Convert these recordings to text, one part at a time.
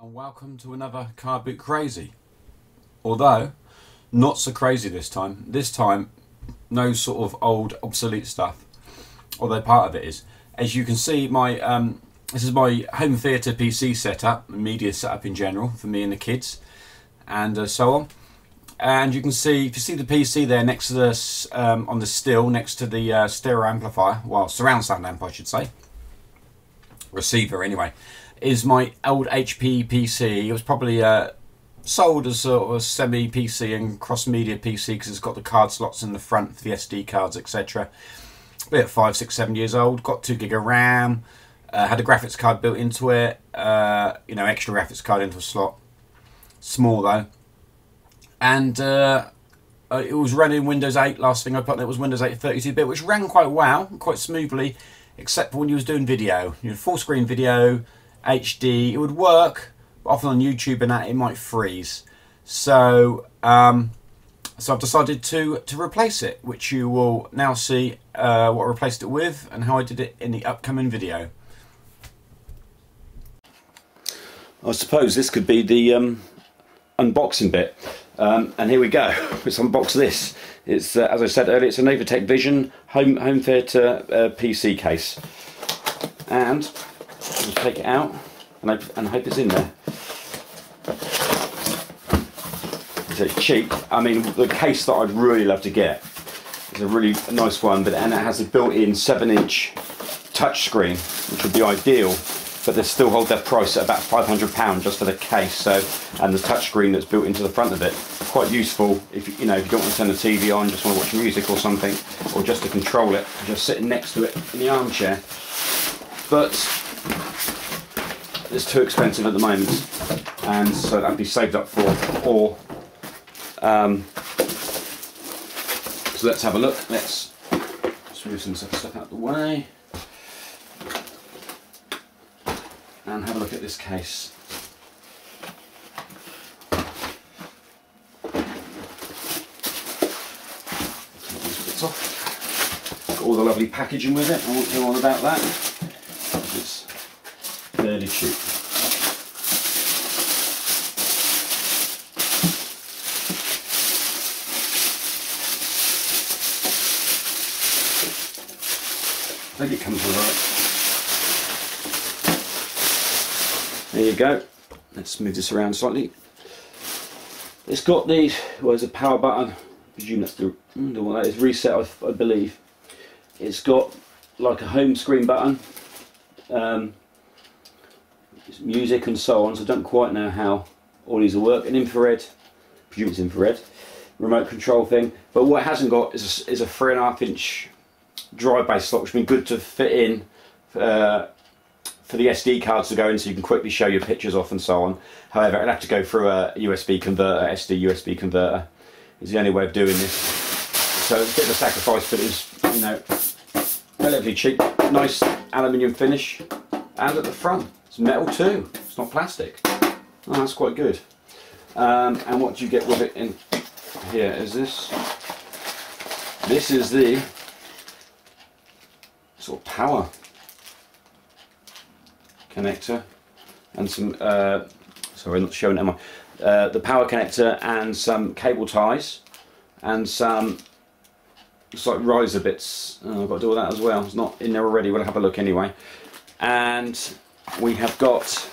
And welcome to another Card Boot Crazy. Although, not so crazy this time. This time, no sort of old, obsolete stuff. Although part of it is. As you can see, this is my home theatre PC setup, media setup in general, for me and the kids, and so on. And you can see, if you see the PC there next to the, on the still, next to the stereo amplifier, well, surround sound amp I should say, receiver anyway, is my old HTPC. It was probably sold as sort of a semi-PC and cross-media PC because it's got the card slots in the front for the SD cards, etc. About 5, 6, 7 years old. Got 2 gig of RAM. Had a graphics card built into it. You know, extra graphics card into a slot. Small though. And it was running Windows 8. Last thing I put on it was Windows 8 32-bit, which ran quite well, quite smoothly, except for when you was doing video. You know, full screen video, HD, it would work, but often on YouTube and that it might freeze. So so I've decided to replace it, which you will now see what I replaced it with and how I did it in the upcoming video. I suppose this could be the unboxing bit, and here we go. Let's unbox this. It's as I said earlier, it's a Novatech Vision home theatre PC case, and just take it out and hope it's in there. It's cheap. I mean, the case that I'd really love to get is a really nice one, and it has a built-in 7-inch touchscreen, which would be ideal. But they still hold their price at about £500 just for the case, so, and the touchscreen that's built into the front of it. Quite useful if you know, if you don't want to turn the TV on, just want to watch music or something, or just to control it, just sitting next to it in the armchair. But it's too expensive at the moment, and so that'd be saved up for. Or so let's have a look. Let's move some stuff out of the way and have a look at this case. Take these bits off. Got all the lovely packaging with it. I won't go on about that. It's fairly cheap. I think it comes all right. There you go. Let's move this around slightly. It's got the, well, there's a power button. I presume that's the, I don't know what that is, reset I believe. It's got like a home screen button, music and so on, so I don't quite know how all these will work. An infrared, I presume it's infrared, remote control thing. But what it hasn't got is a 3.5-inch drive-based slot, which would be good to fit in for the SD cards to go in, so you can quickly show your pictures off and so on. However, it'll have to go through a USB converter, SD USB converter is the only way of doing this. So it's a bit of a sacrifice, but it's, you know, relatively cheap. Nice aluminium finish, and at the front it's metal too. It's not plastic. Oh, that's quite good. And what do you get with it in here? Is this? This is the sort of power connector and some sorry, not showing it, am I? The power connector and some cable ties and some, it's like riser bits. Oh, I've got to do all that as well. It's not in there already. We'll have a look anyway. And we have got,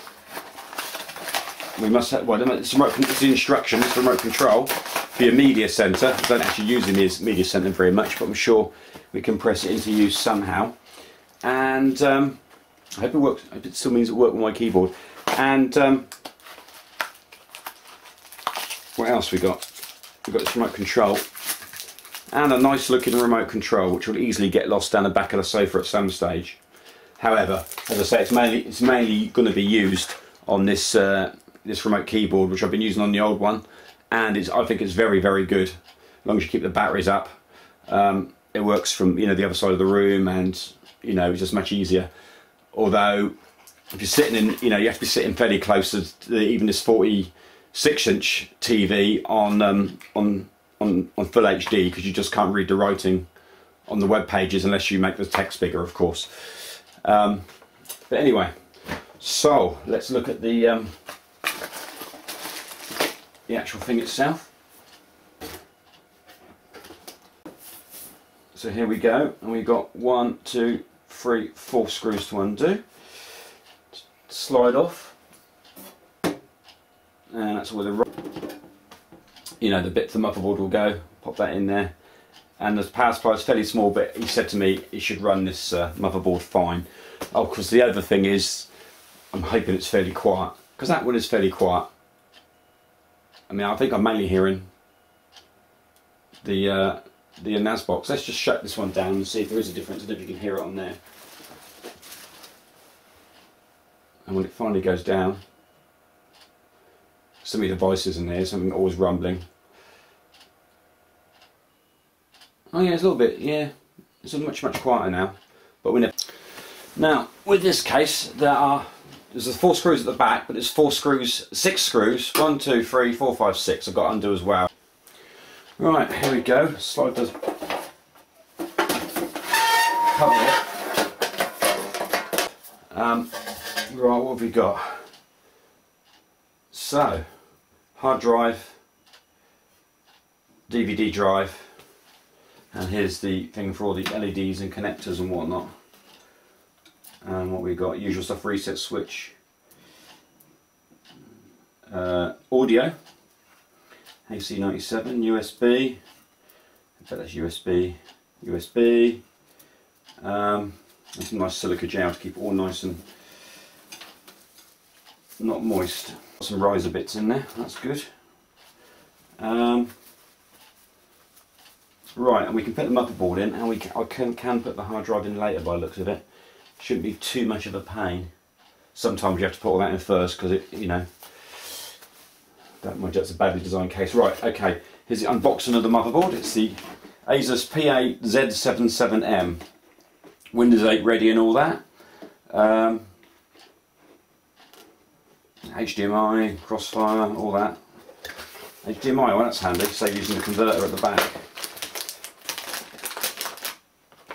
we must have, well, it's the instructions for remote control for your media center. I don't actually use the media center very much, but I'm sure we can press it into use somehow. And I hope it works. I hope it still means it works with my keyboard. And what else we got? We've got this remote control and a nice looking remote control, which will easily get lost down the back of the sofa at some stage. However, as I say, it's mainly going to be used on this this remote keyboard, which I've been using on the old one, and I think it's very, very good. As long as you keep the batteries up, it works from, you know, the other side of the room, and you know, it's just much easier. Although, if you're sitting in, you know, you have to be sitting fairly close to even this 46-inch TV on full HD, because you just can't read the writing on the web pages unless you make the text bigger, of course. But anyway, so let's look at the the actual thing itself. So here we go, and we've got 1, 2, 3, 4 screws to undo. Slide off, and that's where the the bit the motherboard will go. Pop that in there, and the power supply is fairly small, but he said to me it should run this motherboard fine. Oh, because the other thing is, I'm hoping it's fairly quiet, because that one is fairly quiet. I mean, I think I'm mainly hearing the NAS box. Let's just shut this one down and see if there is a difference, and if you can hear it on there. And when it finally goes down, so many devices in there, something always rumbling. Oh yeah, it's a little bit, yeah, it's much quieter now. But we never. Now, with this case, there's the 4 screws at the back, but there's 6 screws. 1, 2, 3, 4, 5, 6. I've got to undo as well. Right, here we go. Slide the cover off. Right, what have we got? So, hard drive, DVD drive, and here's the thing for all the LEDs and connectors and whatnot. And what we got, usual stuff, reset switch, audio, AC97, USB, in fact that's USB, and some nice silica gel to keep it all nice and not moist. Got some riser bits in there, that's good. Right, and we can put the motherboard in, and I can put the hard drive in later by the looks of it. Shouldn't be too much of a pain. Sometimes you have to put all that in first because it, don't mind, that's a badly designed case. Right, okay, here's the unboxing of the motherboard. It's the Asus P8Z77M. Windows 8 ready and all that. HDMI, crossfire, all that. HDMI, well that's handy, save using the converter at the back.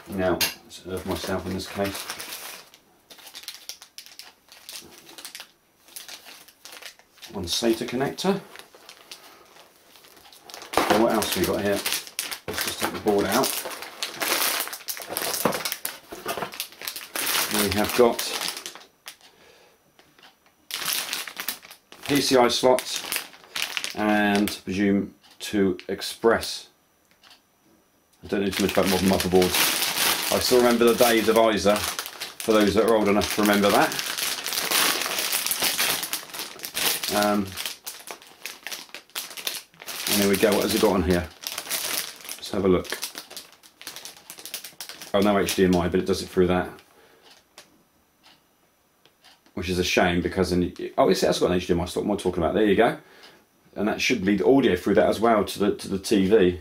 Now, serve myself in this case. One SATA connector. So what else have we got here? Let's just take the board out. We have got PCI slots and I presume 2 express. I don't know too much about modern motherboards. I still remember the days of ISA, for those that are old enough to remember that. And here we go, what has it got on here? Let's have a look. Oh, no HDMI, but it does it through that. Which is a shame because oh, it has got an HDMI slot, what am I talking about? There you go. And that should lead audio through that as well to the TV.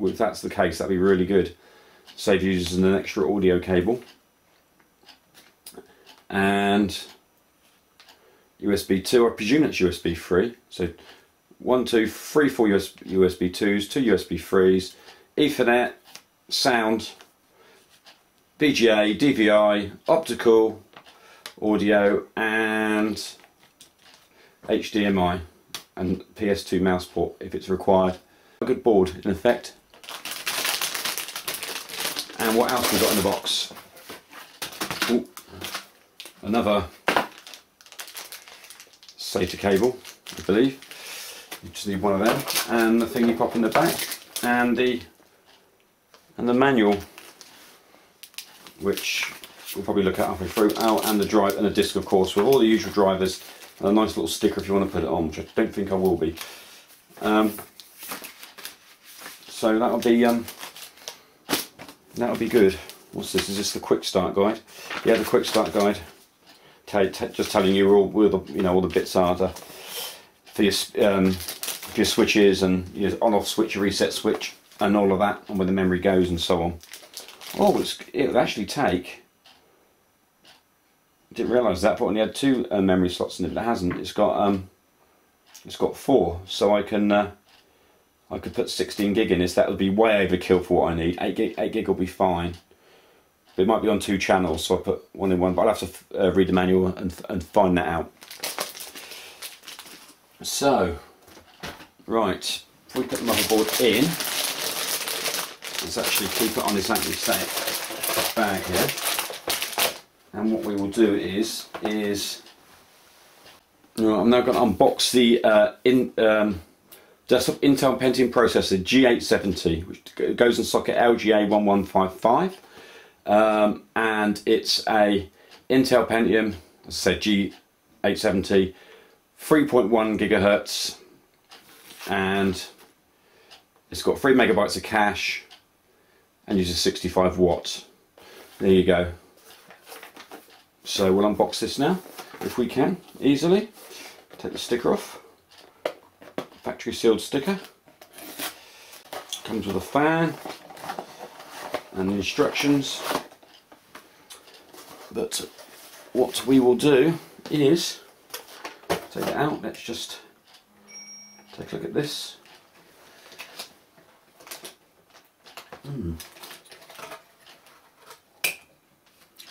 If that's the case, that'd be really good. Save using an extra audio cable. And USB 2, I presume that's USB 3. So 1, 2, 3, 4 USB 2s, 2 USB 3s, Ethernet, sound, VGA, DVI, optical, audio, and HDMI, and PS2 mouse port if it's required. A good board in effect. And what else we got in the box? Ooh, another SATA cable, I believe. You just need one of them, and the thing you pop in the back, and the manual, which we'll probably look at halfway through. Oh, and the drive and the disc, of course, with all the usual drivers, and a nice little sticker if you want to put it on, which I don't think I will be. So that'll be good. What's this? Is this the quick start guide? Yeah, the quick start guide. Just telling you where all the bits are for your switches and your on-off switch, your reset switch, and all of that, and where the memory goes and so on. Oh, it would actually take. I didn't realise that, but only had 2 memory slots in it, but it hasn't. It's got 4, so I could put 16 gig in this. That would be way overkill for what I need. 8 gig will be fine. But it might be on 2 channels, so I put one in one. But I'll have to read the manual and find that out. So Right, if we put the motherboard in, let's actually keep it on this anti-static bag here. And what we will do is I'm now going to unbox the desktop Intel Pentium processor G870, which goes in socket LGA1155, and it's a Intel Pentium, as I said, G870, 3.1 gigahertz, and it's got 3 megabytes of cache and uses 65 watts. There you go. So we'll unbox this now, if we can, easily. Take the sticker off. Factory sealed sticker. Comes with a fan and the instructions. But what we will do is take it out. Let's just take a look at this.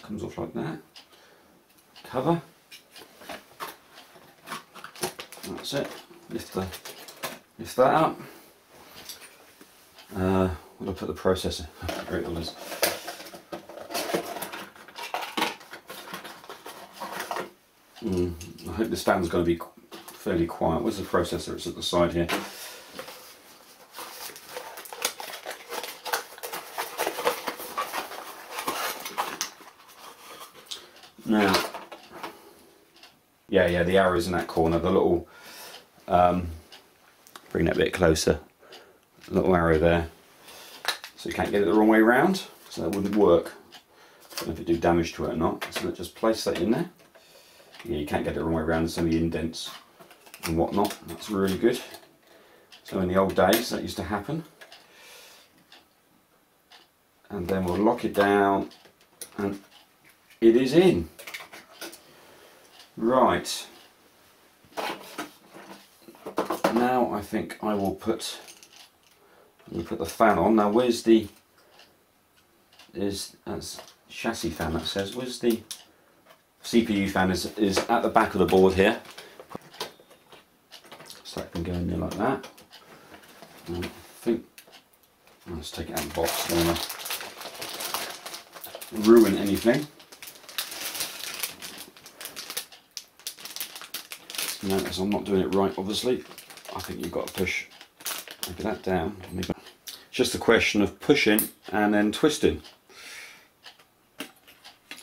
Comes off like that. Cover. That's it. Lift that up. Where do I put the processor? There it is. I hope this fan's going to be fairly quiet. Where's the processor? It's at the side here. Now, yeah, the arrow's in that corner. The little, bring that a bit closer. A little arrow there, so you can't get it the wrong way around. So that wouldn't work. I don't know if it do damage to it or not. So just place that in there. Yeah, you can't get it the wrong way around. There's so many indents and whatnot. That's really good. So in the old days, that used to happen. And then we'll lock it down, and it is in. Right. Now I think I will put the fan on. Now where's the that's chassis fan that says. Where's the CPU fan is at the back of the board here. So that can go in there like that. And I think let's take it out of the box. I don't want to ruin anything. Notice I'm not doing it right, obviously. I think you've got to push maybe that down. Maybe. It's just a question of pushing and then twisting.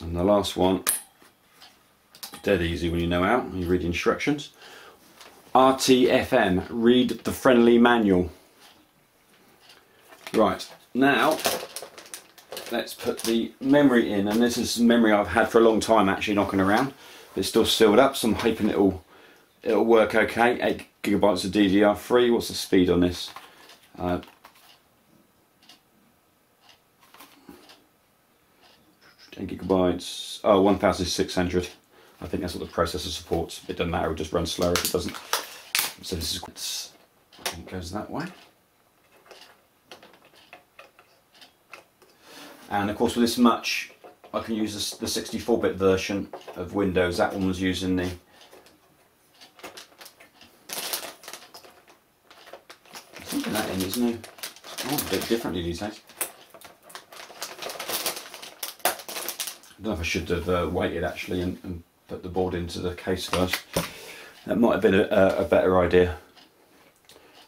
And the last one, dead easy when you know how, when you read the instructions. RTFM, read the friendly manual. Right, now let's put the memory in, and this is memory I've had for a long time actually knocking around. It's still sealed up, so I'm hoping it'll work okay. 8 gigabytes of DDR3. What's the speed on this? 8 gigabytes. Oh, 1600. I think that's what the processor supports. It doesn't matter, it'll just run slower if it doesn't. So this is, I think it goes that way. And of course with this much, I can use the 64-bit version of Windows. That one was using the that in, isn't it? Oh, a bit differently these days. I don't know if I should have waited actually and put the board into the case first. That might have been a better idea.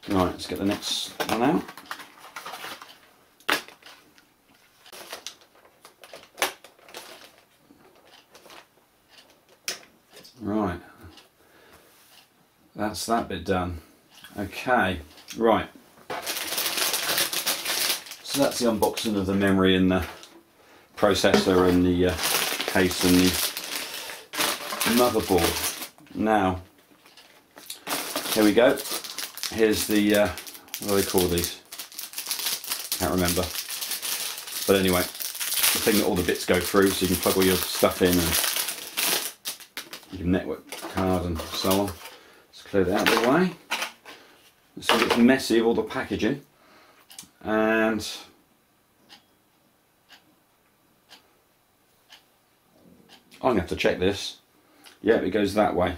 Right, let's get the next one out. Right, that's that bit done. Okay, right. So that's the unboxing of the memory and the processor and the case and the motherboard. Now, here we go. Here's the, what do they call these? Can't remember. But anyway, the thing that all the bits go through, so you can plug all your stuff in and your network card and so on. Let's clear that out of the way. So it's messy, all the packaging. And I'm going to have to check this. Yeah, it goes that way.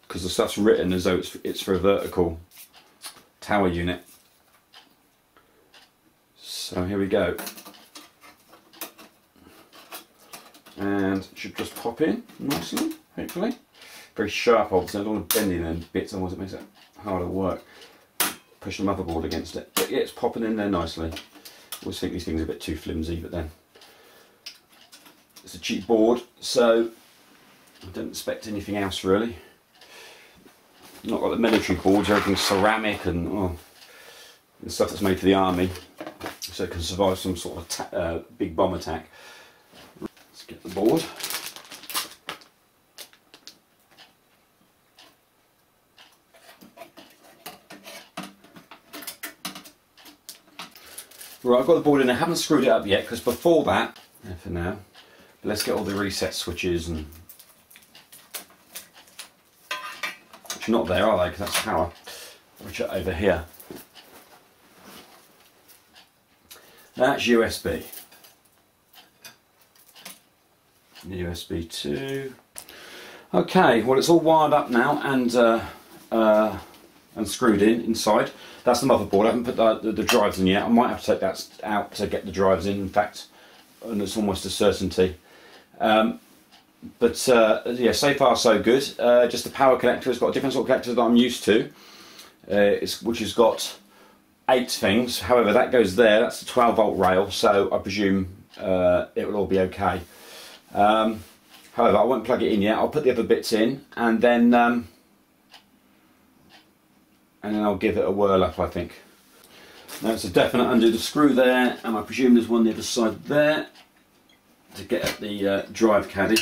Because the stuff's written as though it's for a vertical tower unit. So here we go. And it should just pop in nicely, hopefully. Very sharp, obviously. I don't want to bend in them bits, otherwise it makes it harder work. Push the motherboard against it. But yeah, it's popping in there nicely. I always think these things are a bit too flimsy, but then it's a cheap board, so I don't expect anything else really. Not like the military boards, everything's ceramic and stuff that's made for the army, so it can survive some sort of big bomb attack. Let's get the board. Right, I've got the board in. I haven't screwed it up yet because before that, for now, let's get all the reset switches and which are not there, are they? Because that's power, which are over here. That's USB. USB 2. Okay, well it's all wired up now and screwed in inside. That's the motherboard. I haven't put the drives in yet. I might have to take that out to get the drives in fact, and it's almost a certainty. Yeah, so far so good. Just the power connector has got a different sort of connector that I'm used to, which has got 8 things. However, that goes there. That's a 12-volt rail, so I presume it will all be okay. However, I won't plug it in yet. I'll put the other bits in, and then I'll give it a whirl up, I think. Now it's a definite undo the screw there, and I presume there's one on the other side there to get at the drive caddy.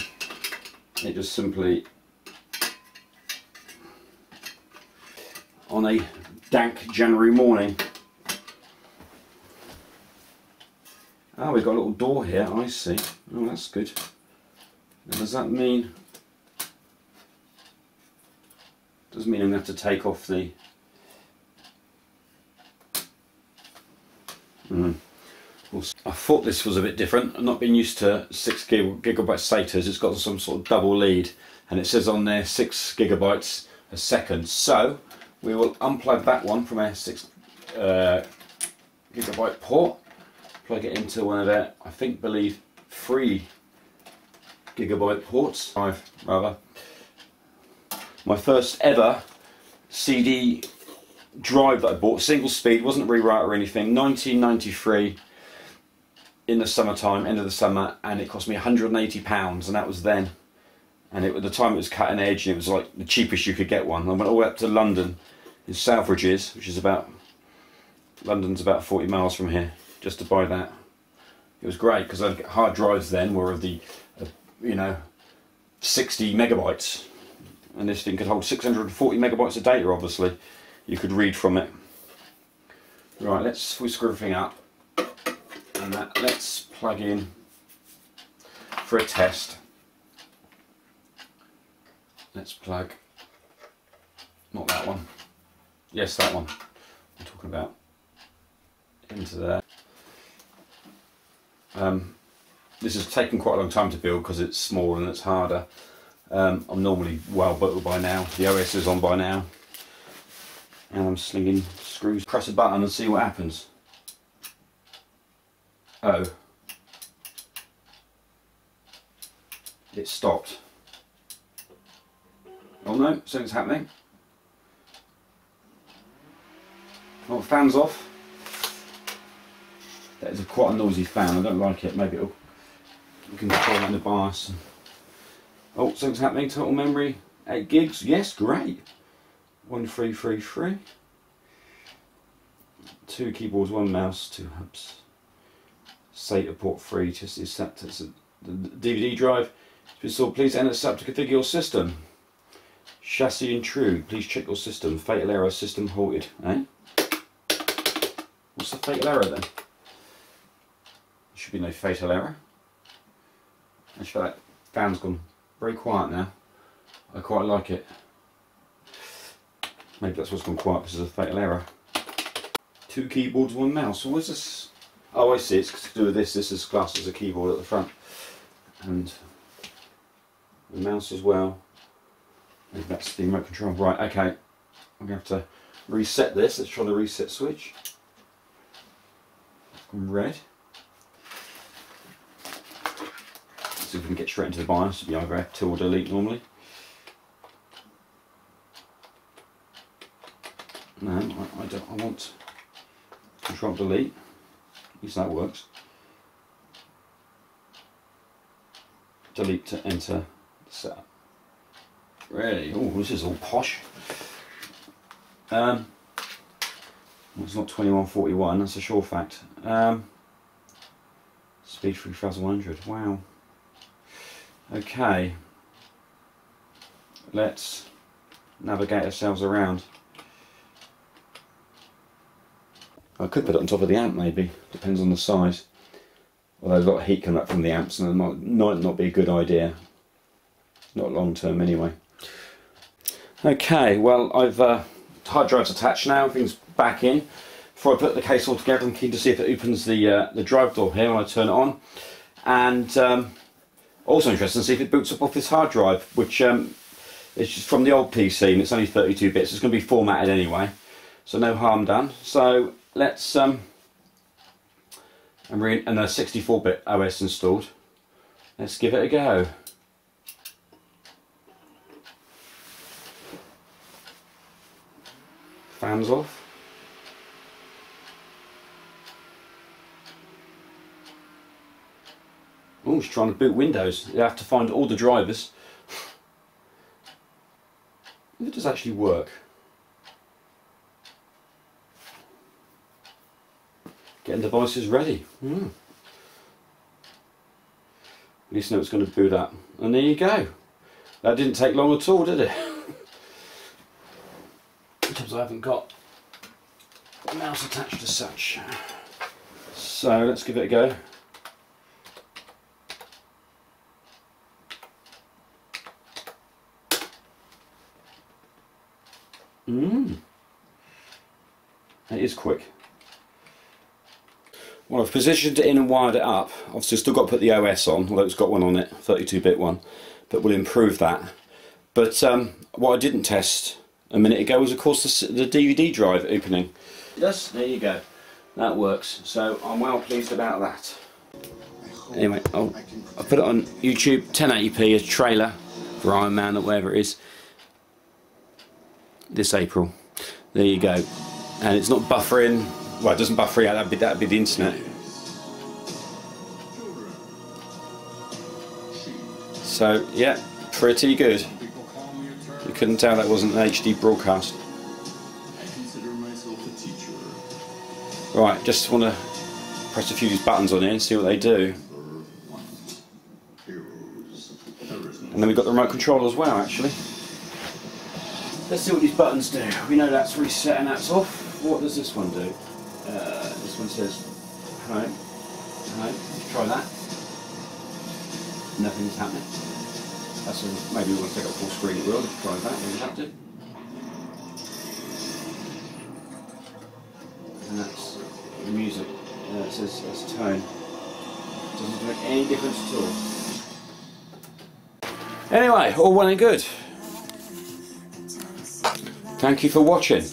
It just simply, on a dank January morning. Oh, we've got a little door here, I see. Oh, that's good. Now, does that mean, doesn't mean I'm going to have to take off the I thought this was a bit different. I've not been used to 6 gigabyte SATAs. It's got some sort of double lead and it says on there 6 gigabytes a second. So we will unplug that one from our 6 gigabyte port, plug it into one of their, I believe 3 gigabyte ports, 5 rather. My first ever CD drive that I bought, single speed, wasn't a rewrite or anything, 1993 in the summertime, end of the summer, and it cost me £180, and that was then. And at the time it was cutting edge, and it was like the cheapest you could get one. I went all the way up to London in Selfridges, which is London's about 40 miles from here, just to buy that. It was great because hard drives then were of the 60 megabytes, and this thing could hold 640 megabytes of data. Obviously you could read from it. Right, we screw everything up, and let's plug in for a test. Let's plug, not that one, yes that one I'm talking about, into there. This has taken quite a long time to build because it's small and it's harder. I'm normally well built by now, the OS is on by now, and I'm slinging screws. Press a button and see what happens. Oh, it stopped. Oh no, something's happening. Oh, the fan's off. That is quite a noisy fan, I don't like it. Maybe you can control that in the BIOS. Oh, something's happening. Total memory 8 gigs. Yes, great. 1333. 2 keyboards, 1 mouse, 2 hubs. SATA port 3. Just is set to the DVD drive. So please enter SAP to configure your system. Chassis intrude. Please check your system. Fatal error. System halted. Eh? What's the fatal error then? There should be no fatal error. Actually, that fan's gone very quiet now. I quite like it. Maybe that's what's gone quiet because of the fatal error. 2 keyboards, 1 mouse. So what's this? Oh, I see. It's to do with this. This is classed as a keyboard at the front, and the mouse as well. Maybe that's the remote control. Right. Okay. I'm gonna have to reset this. Let's try the reset switch. Red. Let's see if we can get straight into the BIOS. It'll be either F2 or delete normally. No, I don't. I want Control delete. At least that works. Delete to enter the setup. Really? Oh, this is all posh. It's not 2141, that's a sure fact. Speed 3100, wow. Okay. Let's navigate ourselves around. I could put it on top of the amp maybe, depends on the size. Although there's a lot of heat coming up from the amps and it might not be a good idea. Not long term anyway. Okay, well I've hard drive's attached now, everything's back in. Before I put the case all together, I'm keen to see if it opens the drive door here when I turn it on. And also interested to see if it boots up off this hard drive, which is just from the old PC and it's only 32 bits. It's going to be formatted anyway, so no harm done. So let's and a 64-bit OS installed. Let's give it a go. Fans off. Oh, it's trying to boot Windows. You have to find all the drivers. If it does actually work. Getting devices ready. At least know it's going to boot up. And there you go. That didn't take long at all, did it? Because I haven't got the mouse attached as such. So let's give it a go. It is quick. Well, I've positioned it in and wired it up. Obviously still got to put the OS on, although it's got one on it, 32-bit one, but we'll improve that. But what I didn't test a minute ago was of course the DVD drive opening. Yes, there you go. That works. So I'm well pleased about that. Anyway, I'll put it on YouTube, 1080p, a trailer for Iron Man or whatever it is. This April. There you go. And it's not buffering. Well, it doesn't buffer out, that'd be the internet. So, yeah, pretty good. You couldn't tell that wasn't an HD broadcast. Right, just want to press a few of these buttons on here and see what they do. And then we've got the remote control as well, actually. Let's see what these buttons do. We know that's reset and that's off. What does this one do? This one says home. Let's try that. Nothing's happening. Maybe we want to take up full screen. It will. Let's try that. Maybe that do. And that's the music. It says that's tone. Doesn't make any difference at all. Anyway, all well and good. Thank you for watching.